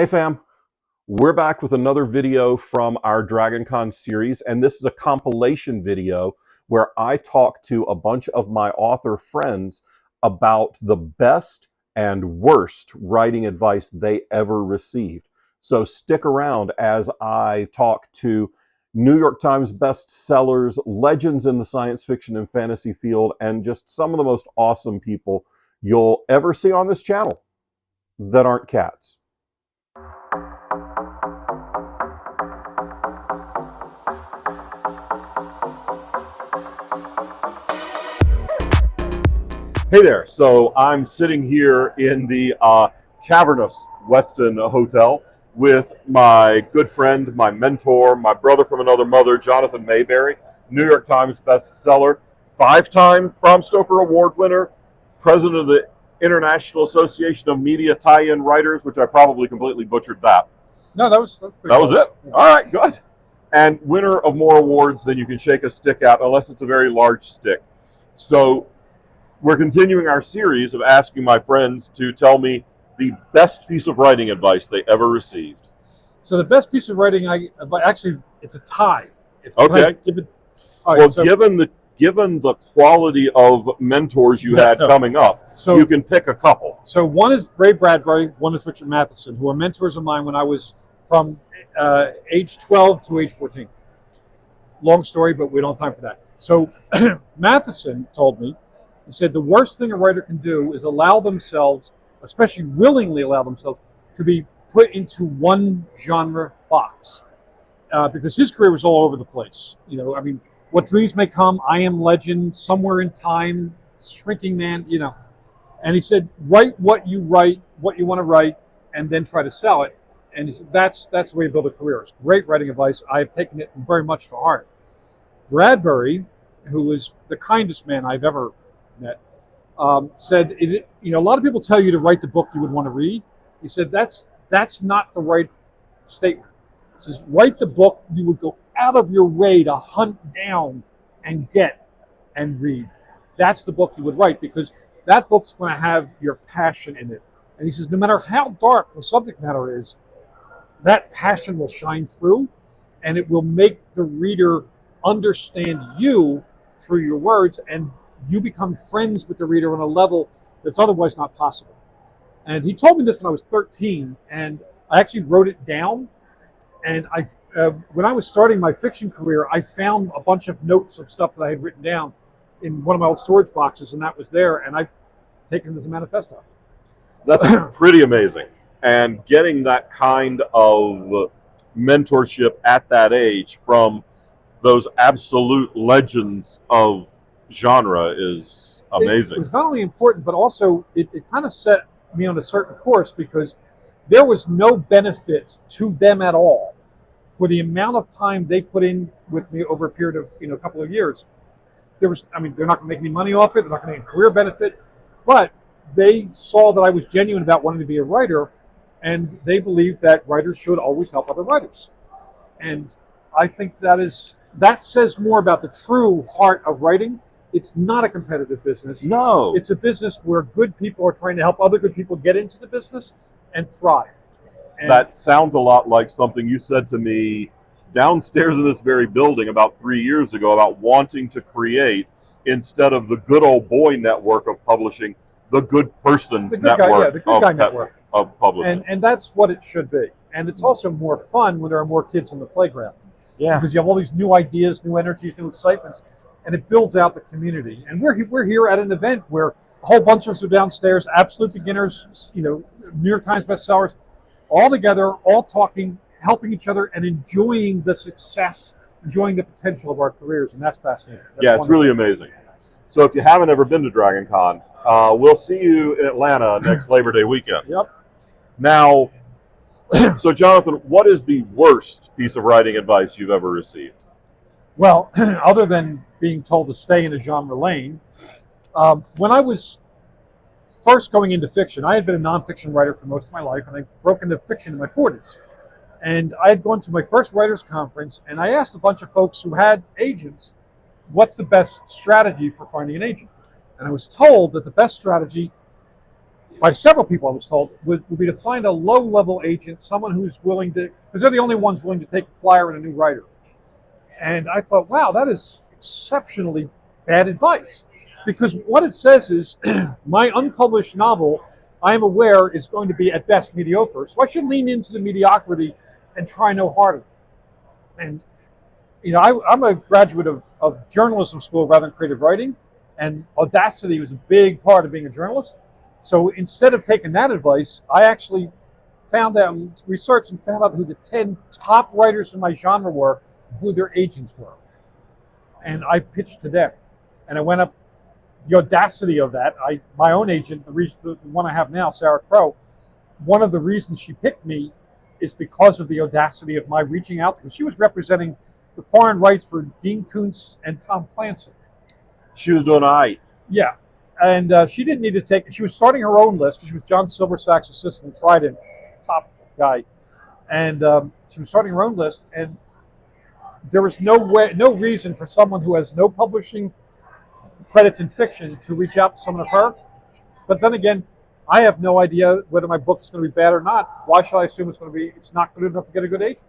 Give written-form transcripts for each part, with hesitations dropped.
Hey fam, we're back with another video from our DragonCon series, and this is a compilation video where I talk to a bunch of my author friends about the best and worst writing advice they ever received. So stick around as I talk to New York Times bestsellers, legends in the science fiction and fantasy field, and just some of the most awesome people you'll ever see on this channel that aren't cats. Hey there, so I'm sitting here in the cavernous Weston Hotel with my good friend, my mentor, my brother from another mother, Jonathan Mayberry, New York Times bestseller, 5-time Bram Stoker Award winner, president of the International Association of Media Tie-In Writers, which I probably completely butchered that. No, that was it. Yeah. All right, good. And winner of more awards than you can shake a stick at, unless it's a very large stick. So we're continuing our series of asking my friends to tell me the best piece of writing advice they ever received. So the best piece of writing, actually, it's a tie. Okay. Well, given the quality of mentors you had coming up, so you can pick a couple. So one is Ray Bradbury, one is Richard Matheson, who are mentors of mine when I was from age 12 to age 14. Long story, but we don't have time for that. So Matheson told me, he said, the worst thing a writer can do is allow themselves, especially willingly allow themselves, to be put into one genre box. Because his career was all over the place. You know, I mean, What Dreams May Come, I Am Legend, Somewhere in Time, Shrinking Man, you know. And he said, write what you want to write, and then try to sell it. And he said, that's the way to build a career. It's great writing advice. I've taken it very much to heart. Bradbury, who was the kindest man I've ever met, said, a lot of people tell you to write the book you would want to read. He said, that's not the right statement. He says, write the book you would go out of your way to hunt down and get and read. That's the book you would write, because that book's going to have your passion in it. And he says, no matter how dark the subject matter is, that passion will shine through, and it will make the reader understand you through your words, and you become friends with the reader on a level that's otherwise not possible. And he told me this when I was 13, and I actually wrote it down. And when I was starting my fiction career, I found a bunch of notes of stuff that I had written down in one of my old storage boxes, and that was there, and I've taken it as a manifesto. That's pretty amazing. And getting that kind of mentorship at that age from those absolute legends of genre is amazing. It was not only important, but also it kind of set me on a certain course, because there was no benefit to them at all for the amount of time they put in with me over a period of a couple of years. They're not going to make any money off it. They're not going to get a career benefit, but they saw that I was genuine about wanting to be a writer, and they believe that writers should always help other writers. And I think that says more about the true heart of writing. It's not a competitive business. No. It's a business where good people are trying to help other good people get into the business and thrive. And that sounds a lot like something you said to me downstairs in this very building about 3 years ago about wanting to create, instead of the good old boy network of publishing, the good person's network, the good guy network of publishing. And that's what it should be. And it's also more fun when there are more kids on the playground. Yeah. Because you have all these new ideas, new energies, new excitements, and it builds out the community. And we're here at an event where a whole bunch of us are downstairs, absolute beginners, New York Times bestsellers, all together, all talking, helping each other, and enjoying the success, enjoying the potential of our careers, and that's fascinating. It's really amazing. So if you haven't ever been to DragonCon, we'll see you in Atlanta next Labor Day weekend. Yep. Now, so Jonathan, what is the worst piece of writing advice you've ever received? Well, other than being told to stay in a genre lane, when I was first going into fiction, I had been a nonfiction writer for most of my life, and I broke into fiction in my 40s. And I had gone to my first writers' conference, and I asked a bunch of folks who had agents, what's the best strategy for finding an agent? And I was told that the best strategy by several people I was told, would be to find a low-level agent, someone who's willing to, because they're the only ones willing to take a flyer on a new writer. And I thought, wow, that is exceptionally bad advice. Because what it says is, my unpublished novel, I am aware, is going to be at best mediocre. So I should lean into the mediocrity and try no harder. And you know, I'm a graduate of journalism school rather than creative writing, and audacity was a big part of being a journalist. So instead of taking that advice, I actually found out, researched and found out who the 10 top writers in my genre were, who their agents were. And I pitched to them. And I went up, the audacity of that, my own agent, the one I have now, Sarah Crow, one of the reasons she picked me is because of the audacity of my reaching out, because she was representing the foreign rights for Dean Koontz and Tom Clancy. She was doing all right. Yeah, and she didn't need to take, she was starting her own list. She was John Silversack's assistant, Trident, top guy. And she was starting her own list, and there was no reason for someone who has no publishing credits in fiction to reach out to someone of her. But then again, I have no idea whether my book is going to be bad or not. Why should I assume it's not good enough to get a good agent?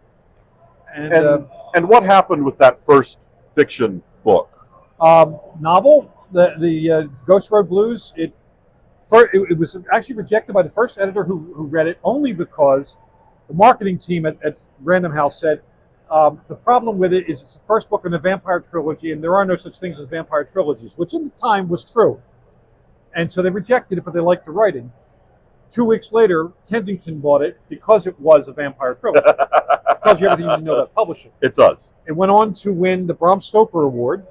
And what happened with that first fiction book? Novel, the Ghost Road Blues. It was actually rejected by the first editor who read it, only because the marketing team at Random House said the problem with it is it's the first book in the vampire trilogy, and there are no such things as vampire trilogies, which in the time was true. And so they rejected it, but they liked the writing. 2 weeks later, Kensington bought it because it was a vampire trilogy. It tells you everything you need to know about publishing. It does. It went on to win the Bram Stoker Award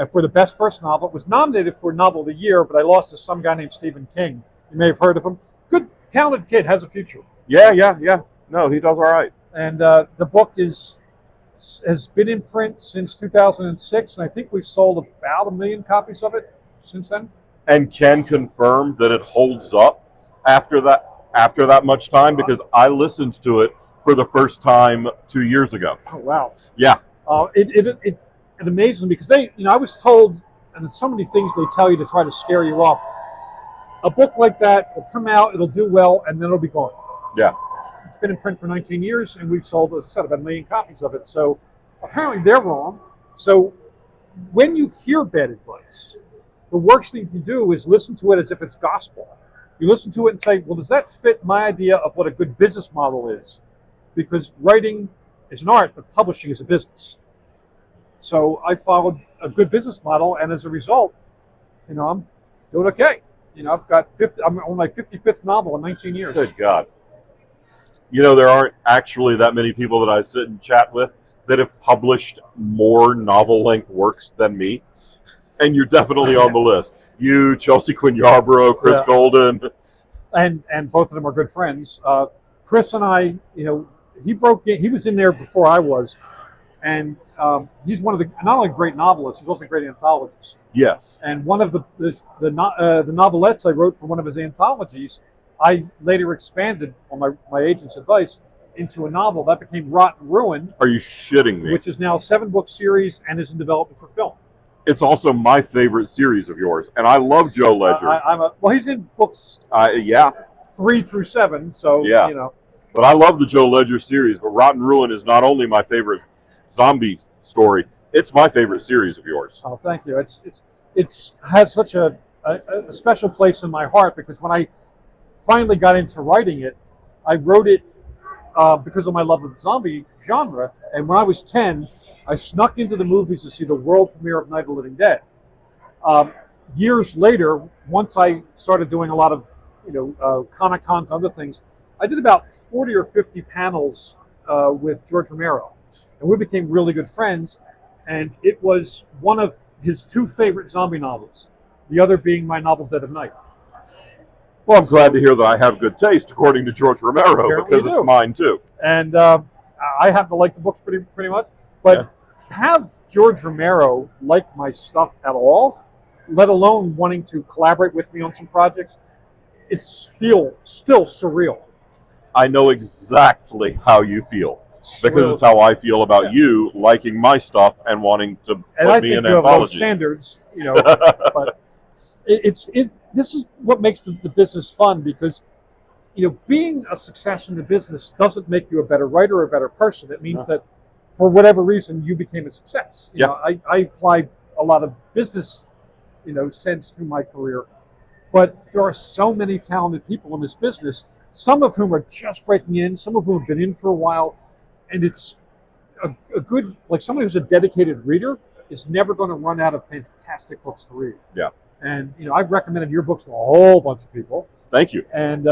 for the best first novel. It was nominated for Novel of the Year, but I lost to some guy named Stephen King. You may have heard of him. Good, talented kid, has a future. Yeah. No, he does all right. And the book has been in print since 2006, and I think we've sold about 1 million copies of it since then. And can confirm that it holds up after that much time, because I listened to it for the first time 2 years ago. Oh wow! Yeah. It amazes me because I was told, and there's so many things they tell you to try to scare you off. A book like that will come out, it'll do well, and then it'll be gone. Yeah. It's been in print for 19 years, and we've sold, as I said, about 1 million copies of it. So apparently they're wrong. So when you hear bad advice, the worst thing you can do is listen to it as if it's gospel. You listen to it and say, well, does that fit my idea of what a good business model is? Because writing is an art, but publishing is a business. So I followed a good business model, and as a result, I'm doing okay. I've got I'm on my 55th novel in 19 years. Good God. There aren't actually that many people that I sit and chat with that have published more novel-length works than me. And you're definitely on the list. You, Chelsea Quinn Yarborough, Chris Golden. And both of them are good friends. Chris and I, he was in there before I was. And he's one of the, not only great novelists, he's also a great anthologist. Yes. And one of the novelettes I wrote for one of his anthologies, I later expanded on my agent's advice into a novel that became Rotten Ruin. Are you shitting me? Which is now a 7-book series and is in development for film. It's also my favorite series of yours, and I love Joe Ledger. He's in books 3 through 7, so yeah. But I love the Joe Ledger series. But Rotten Ruin is not only my favorite zombie story; it's my favorite series of yours. Oh, thank you. It's has such a special place in my heart, because when I finally got into writing it, I wrote it because of my love of the zombie genre. And when I was 10. I snuck into the movies to see the world premiere of Night of the Living Dead. Years later, once I started doing a lot of, Comic Cons and other things, I did about 40 or 50 panels with George Romero, and we became really good friends. And it was one of his 2 favorite zombie novels, the other being my novel Dead of Night. Well, I'm glad to hear that I have good taste, according to George Romero, Apparently because it's mine too. And I happen to like the books pretty much. But to have George Romero like my stuff at all, let alone wanting to collaborate with me on some projects, is still surreal. I know exactly how you feel, because it's how I feel about you liking my stuff and wanting to put me in anthology. And I think you have low standards, but this is what makes the business fun, because being a success in the business doesn't make you a better writer or a better person. It means that for whatever reason you became a success. I applied a lot of business sense to my career, but there are so many talented people in this business, some of whom are just breaking in, some of whom have been in for a while, and it's a good, like, somebody who's a dedicated reader is never going to run out of fantastic books to read. Yeah. And I've recommended your books to a whole bunch of people. Thank you. And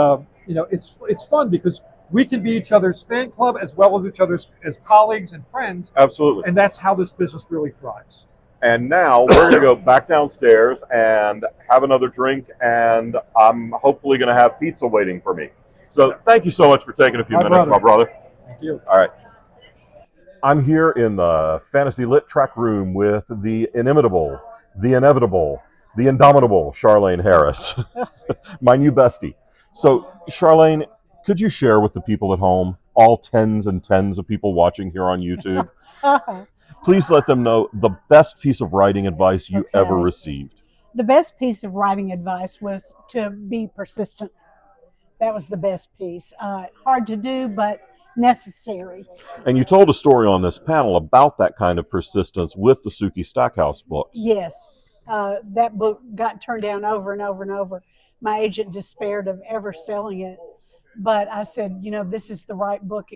it's fun because we can be each other's fan club as well as each other's as colleagues and friends. Absolutely. And that's how this business really thrives. And now we're going to go back downstairs and have another drink, and I'm hopefully going to have pizza waiting for me. So thank you so much for taking a few minutes, my brother. Thank you. All right. I'm here in the Fantasy Lit Track Room with the inimitable, the inevitable, the indomitable Charlaine Harris, my new bestie. So, Charlaine, could you share with the people at home, all tens and tens of people watching here on YouTube, please let them know the best piece of writing advice you ever received? The best piece of writing advice was to be persistent. That was the best piece. Hard to do, but necessary. And you told a story on this panel about that kind of persistence with the Suki Stackhouse books. Yes. That book got turned down over and over and over. My agent despaired of ever selling it. But I said, this is the right book.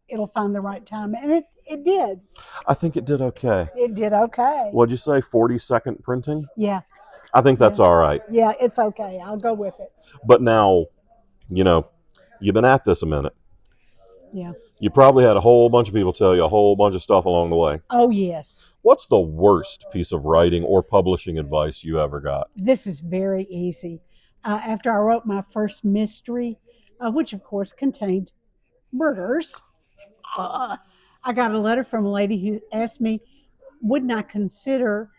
It'll find the right time. And it did. I think it did okay. It did okay. What'd you say, 42nd printing? Yeah. I think that's all right. Yeah, it's okay. I'll go with it. But now, you've been at this a minute. Yeah. You probably had a whole bunch of people tell you a whole bunch of stuff along the way. Oh, yes. What's the worst piece of writing or publishing advice you ever got? This is very easy. After I wrote my first mystery, which of course contained murders, I got a letter from a lady who asked me, wouldn't I consider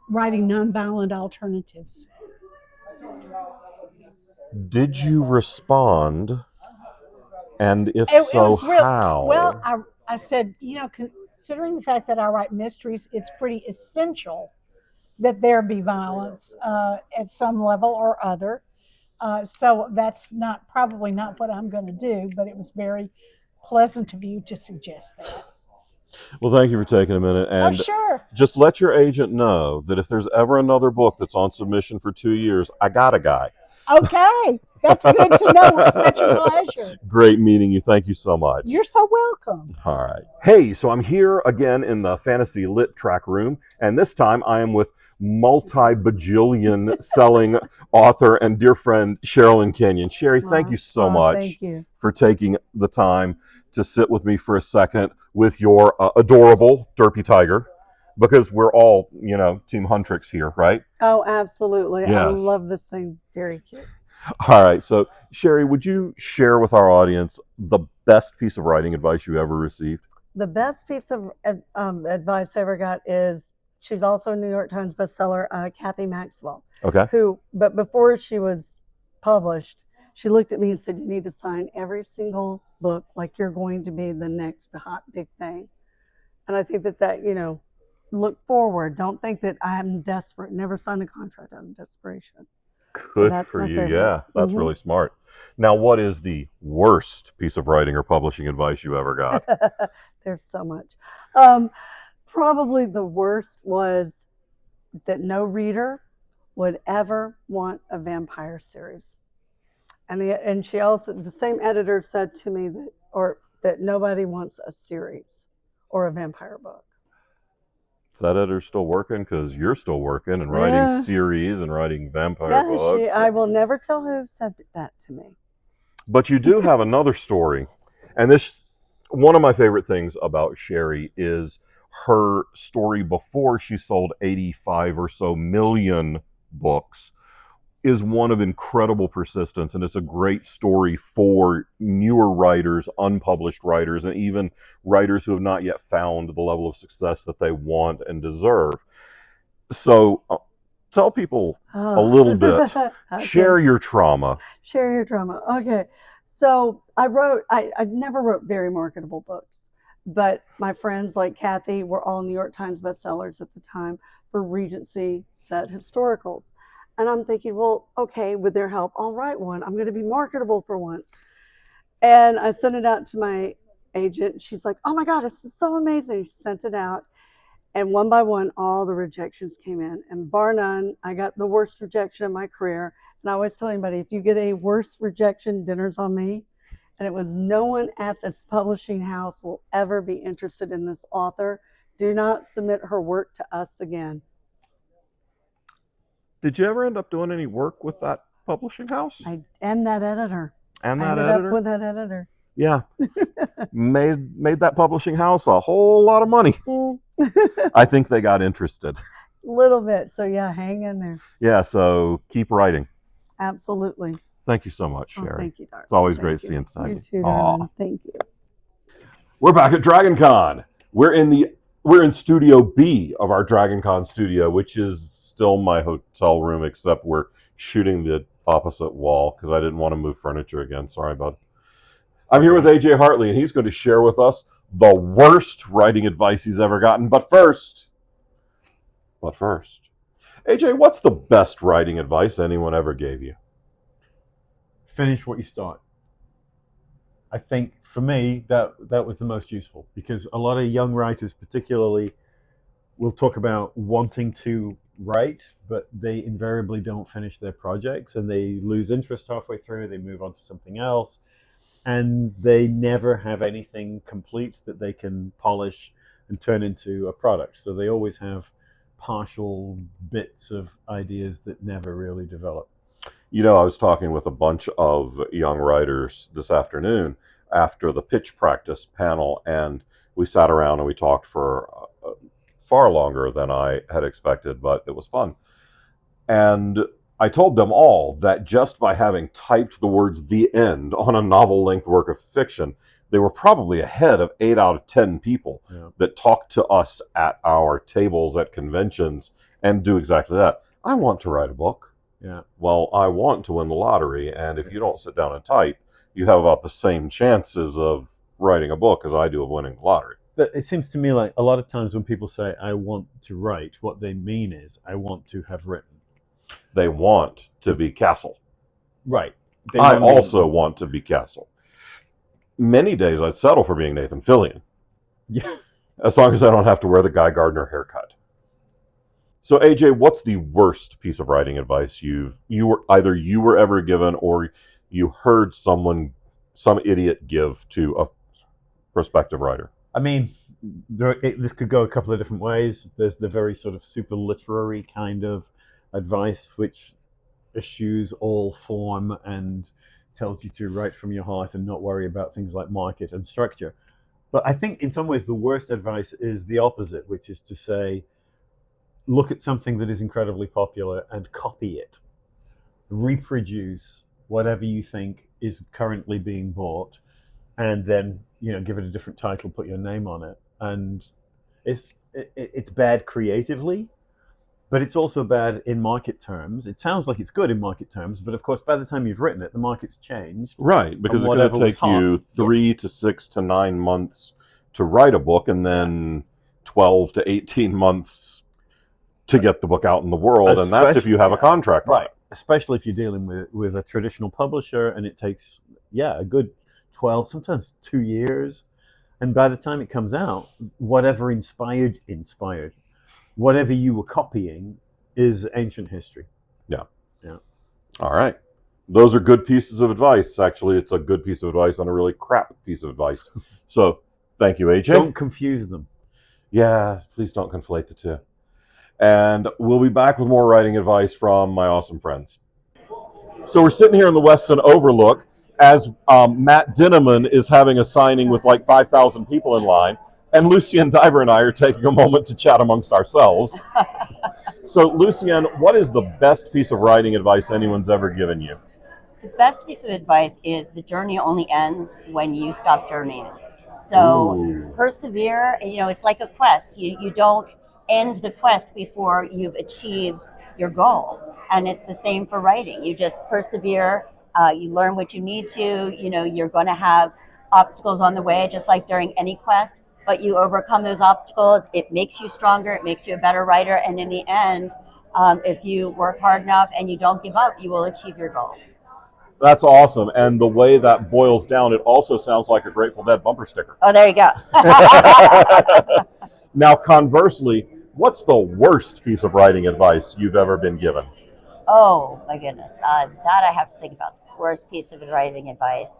writing nonviolent alternatives? Did you respond? And if so, how? Well, I said, considering the fact that I write mysteries, it's pretty essential that there be violence at some level or other. So that's probably not what I'm going to do, but it was very pleasant of you to suggest that. Well, thank you for taking a minute. And sure. Just let your agent know that if there's ever another book that's on submission for 2 years, I got a guy. Okay. That's good to know. It's such a pleasure. Great meeting you. Thank you so much. You're so welcome. All right. Hey, so I'm here again in the Fantasy Lit Track Room, and this time I am with multi-bajillion selling author and dear friend Sherrilyn Kenyon. Sherry, thank you so much for taking the time to sit with me for a second with your adorable Derpy tiger, because we're all, Team Huntrix here, right? Oh, absolutely. Yes. I love this thing. Very cute. All right. So, Sherry, would you share with our audience the best piece of writing advice you ever received? The best piece of advice I ever got is, she's also a New York Times bestseller, Kathy Maxwell. Okay. But before she was published, she looked at me and said, you need to sign every single book like you're going to be the next hot big thing. And I think that, look forward. Don't think that I'm desperate. Never sign a contract out of desperation. Good for you. Yeah, that's really smart. Now, what is the worst piece of writing or publishing advice you ever got? There's so much. Probably the worst was that no reader would ever want a vampire series. And she also, the same editor said to me that nobody wants a series or a vampire book. Is that editor's still working? Because you're still working and writing series and writing vampire books. I will never tell who said that to me. But you do have another story. And one of my favorite things about Sherry is her story before she sold 85 or so million books is one of incredible persistence, and it's a great story for newer writers, unpublished writers, and even writers who have not yet found the level of success that they want and deserve. So tell people a little bit. Okay. Share your trauma. Share your trauma. Okay. So I never wrote very marketable books, but my friends like Kathy were all New York Times bestsellers at the time for Regency set historicals. And I'm thinking, well, okay, with their help, I'll write one. I'm going to be marketable for once. And I sent it out to my agent. She's like, oh my God, this is so amazing. She sent it out. And one by one, all the rejections came in. And bar none, I got the worst rejection of my career. And I always tell anybody, if you get a worst rejection, dinner's on me. And it was, no one at this publishing house will ever be interested in this author. Do not submit her work to us again. Did you ever end up doing any work with that publishing house? And that editor. And I that ended editor? up with that editor. Yeah. made that publishing house a whole lot of money. I think they got interested. Little bit. So yeah, hang in there. Yeah, so keep writing. Absolutely. Thank you so much, Sherry. Oh, thank you, darling. It's always Thank great you. seeing you. You too, darling. Thank you. We're back at DragonCon. We're in Studio B of our DragonCon studio, which is still my hotel room, except we're shooting the opposite wall because I didn't want to move furniture again. Sorry, bud. I'm here with AJ Hartley, and he's going to share with us the worst writing advice he's ever gotten. But first, AJ, what's the best writing advice anyone ever gave you? Finish what you start. I think for me that was the most useful, because a lot of young writers particularly will talk about wanting to write, but they invariably don't finish their projects and they lose interest halfway through, they move on to something else, and they never have anything complete that they can polish and turn into a product. So they always have partial bits of ideas that never really develop. You know, I was talking with a bunch of young writers this afternoon after the pitch practice panel, and we sat around and we talked for far longer than I had expected, but it was fun. And I told them all that just by having typed the words "the end" on a novel-length work of fiction, they were probably ahead of 8 out of 10 people that talk to us at our tables at conventions and do exactly that. I want to write a book. Yeah. Well, I want to win the lottery, and if you don't sit down and type, you have about the same chances of writing a book as I do of winning the lottery. But it seems to me like a lot of times when people say, I want to write, what they mean is, I want to have written. They want to be Castle. Right. I also want to be Castle. Many days I'd settle for being Nathan Fillion. Yeah. As long as I don't have to wear the Guy Gardner haircut. So AJ, what's the worst piece of writing advice you were ever given, or you heard some idiot give to a prospective writer? I mean, this could go a couple of different ways. There's the very sort of super literary kind of advice, which eschews all form and tells you to write from your heart and not worry about things like market and structure. But I think in some ways the worst advice is the opposite, which is to say, look at something that is incredibly popular and copy it. Reproduce whatever you think is currently being bought, and then give it a different title, put your name on it. And it's bad creatively, but it's also bad in market terms. It sounds like it's good in market terms, but of course by the time you've written it, the market's changed. Right, because it's going to take you 3 to 6 to 9 months to write a book, and then 12 to 18 months to get the book out in the world, and that's if you have a contract. Right, especially if you're dealing with a traditional publisher, and it takes a good 12, sometimes 2 years, and by the time it comes out, whatever inspired whatever you were copying is ancient history. Yeah. All right, those are good pieces of advice. Actually, it's a good piece of advice and a really crap piece of advice. So thank you, AJ. Don't confuse them. Yeah, please don't conflate the two. And we'll be back with more writing advice from my awesome friends. So we're sitting here in the Weston Overlook as Matt Dinneman is having a signing with like 5,000 people in line, and Lucienne Diver and I are taking a moment to chat amongst ourselves. So Lucienne, what is the best piece of writing advice anyone's ever given you? The best piece of advice is the journey only ends when you stop journeying. So persevere, it's like a quest. You don't end the quest before you've achieved your goal. And it's the same for writing. You just persevere, you learn what you need to, you're going to have obstacles on the way, just like during any quest, but you overcome those obstacles. It makes you stronger, it makes you a better writer, and in the end, If you work hard enough and you don't give up, you will achieve your goal. That's awesome. And the way that boils down, it also sounds like a Grateful Dead bumper sticker. Oh, there you go. Now, conversely, what's the worst piece of writing advice you've ever been given? Oh, my goodness. That I have to think about. The worst piece of writing advice.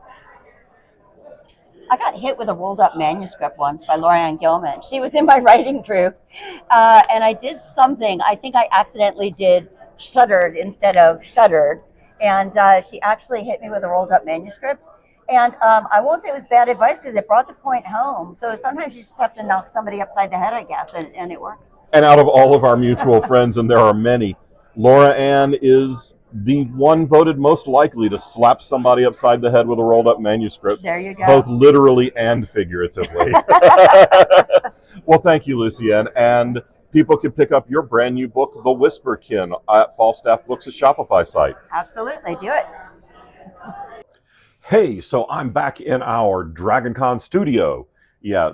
I got hit with a rolled up manuscript once by Lorianne Gilman. She was in my writing group, and I did something. I think I accidentally did shuddered instead of shuddered, and she actually hit me with a rolled up manuscript. And I won't say it was bad advice because it brought the point home. So sometimes you just have to knock somebody upside the head, I guess, and it works. And out of all of our mutual friends, and there are many, Laura Ann is the one voted most likely to slap somebody upside the head with a rolled up manuscript. There you go. Both literally and figuratively. Well, thank you, Lucienne. And people can pick up your brand new book, The Whisperkin, at Falstaff Books' Shopify site. Absolutely. Do it. Hey, so I'm back in our DragonCon studio. Yeah,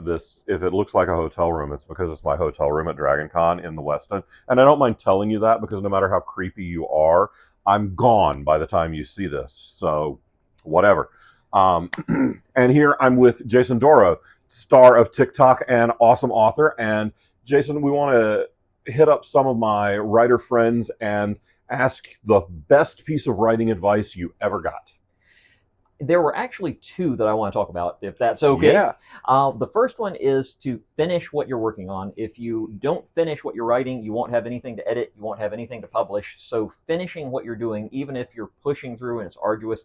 if it looks like a hotel room, it's because it's my hotel room at DragonCon in the West End. And I don't mind telling you that because no matter how creepy you are, I'm gone by the time you see this. So, whatever. And here I'm with Jason Dorough, star of TikTok and awesome author. And Jason, we want to hit up some of my writer friends and ask the best piece of writing advice you ever got. There were actually two that I want to talk about, if that's okay. Yeah. The first one is to finish what you're working on. If you don't finish what you're writing, you won't have anything to edit, you won't have anything to publish. So finishing what you're doing, even if you're pushing through and it's arduous,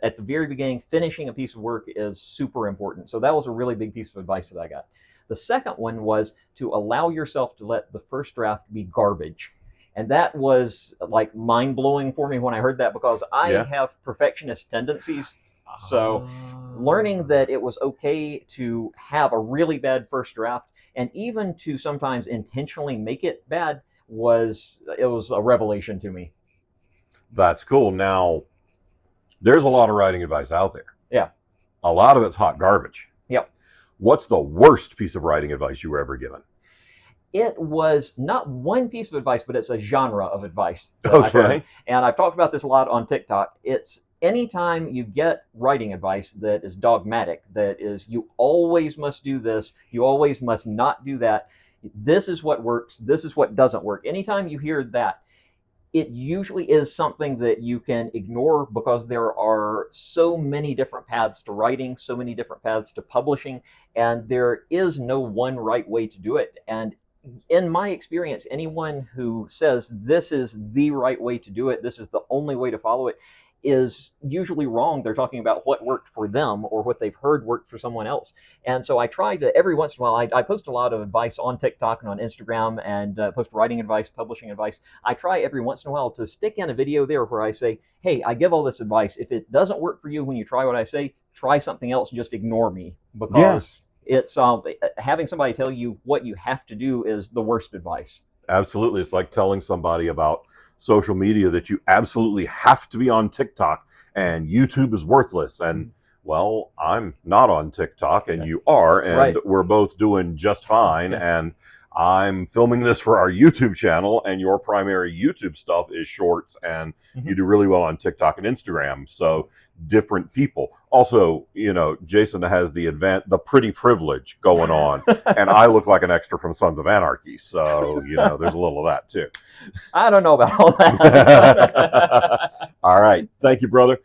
at the very beginning, finishing a piece of work is super important. So that was a really big piece of advice that I got. The second one was to allow yourself to let the first draft be garbage. And that was like mind-blowing for me when I heard that because I have perfectionist tendencies. So learning that it was okay to have a really bad first draft and even to sometimes intentionally make it bad was a revelation to me. That's cool. Now, there's a lot of writing advice out there. Yeah. A lot of it's hot garbage. Yep. What's the worst piece of writing advice you were ever given? It was not one piece of advice, but it's a genre of advice that I've heard. And I've talked about this a lot on TikTok. It's anytime you get writing advice that is dogmatic, that is, you always must do this, you always must not do that, this is what works, this is what doesn't work. Anytime you hear that, it usually is something that you can ignore because there are so many different paths to writing, so many different paths to publishing, and there is no one right way to do it. And in my experience, anyone who says this is the right way to do it, this is the only way to follow it, is usually wrong. They're talking about what worked for them or what they've heard worked for someone else. And so I try to, every once in a while, I post a lot of advice on TikTok and on Instagram and post writing advice, publishing advice. I try every once in a while to stick in a video there where I say, hey, I give all this advice. If it doesn't work for you when you try what I say, try something else and just ignore me, because it's having somebody tell you what you have to do is the worst advice. Absolutely. It's like telling somebody about social media that you absolutely have to be on TikTok and YouTube is worthless. And well, I'm not on TikTok and you are, and we're both doing just fine. And I'm filming this for our YouTube channel, and your primary YouTube stuff is shorts, and you do really well on TikTok and Instagram. So different people. Also, you know, Jason has the pretty privilege going on, and I look like an extra from Sons of Anarchy. So, you know, there's a little of that too. I don't know about all that. All right. Thank you, brother.